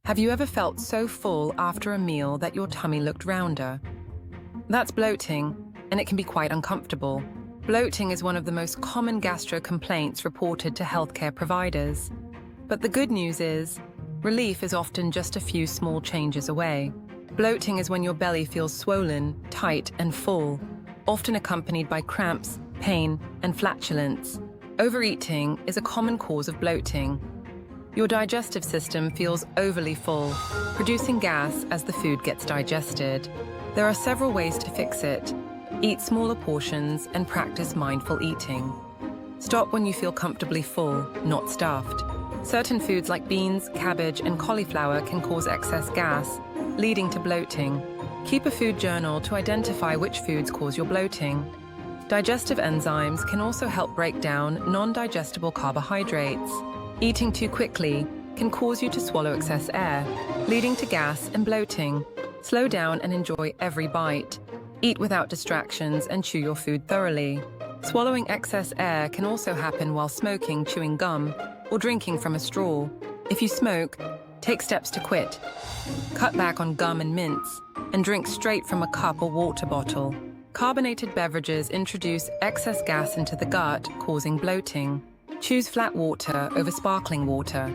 Have you ever felt so full after a meal that your tummy looked rounder? That's bloating, and it can be quite uncomfortable. Bloating is one of the most common gastro complaints reported to healthcare providers. But the good news is, relief is often just a few small changes away. Bloating is when your belly feels swollen, tight, and full, often accompanied by cramps, pain, and flatulence. Overeating is a common cause of bloating. Your digestive system feels overly full, producing gas as the food gets digested. There are several ways to fix it. Eat smaller portions and practice mindful eating. Stop when you feel comfortably full, not stuffed. Certain foods like beans, cabbage, and cauliflower can cause excess gas, leading to bloating. Keep a food journal to identify which foods cause your bloating. Digestive enzymes can also help break down non-digestible carbohydrates. Eating too quickly can cause you to swallow excess air, leading to gas and bloating. Slow down and enjoy every bite. Eat without distractions and chew your food thoroughly. Swallowing excess air can also happen while smoking, chewing gum, or drinking from a straw. If you smoke, take steps to quit. Cut back on gum and mints, and drink straight from a cup or water bottle. Carbonated beverages introduce excess gas into the gut, causing bloating. Choose flat water over sparkling water.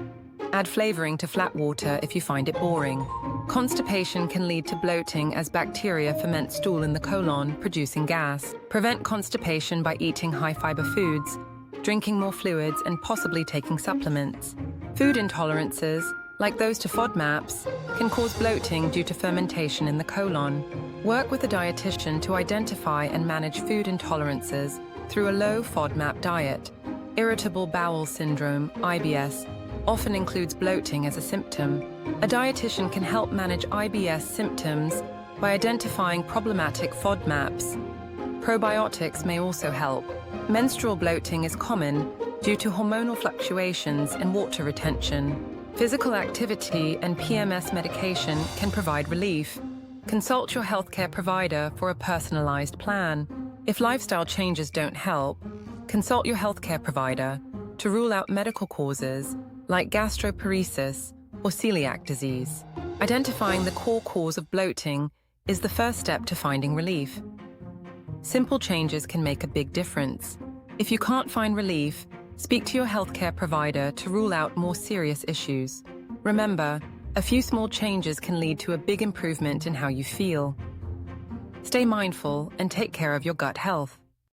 Add flavoring to flat water if you find it boring. Constipation can lead to bloating as bacteria ferment stool in the colon, producing gas. Prevent constipation by eating high-fiber foods, drinking more fluids, and possibly taking supplements. Food intolerances, like those to FODMAPs, can cause bloating due to fermentation in the colon. Work with a dietitian to identify and manage food intolerances through a low FODMAP diet. Irritable bowel syndrome, IBS, often includes bloating as a symptom. A dietitian can help manage IBS symptoms by identifying problematic FODMAPs. Probiotics may also help. Menstrual bloating is common due to hormonal fluctuations and water retention. Physical activity and PMS medication can provide relief. Consult your healthcare provider for a personalized plan. If lifestyle changes don't help, consult your healthcare provider to rule out medical causes like gastroparesis or celiac disease. Identifying the core cause of bloating is the first step to finding relief. Simple changes can make a big difference. If you can't find relief, speak to your healthcare provider to rule out more serious issues. Remember, a few small changes can lead to a big improvement in how you feel. Stay mindful and take care of your gut health.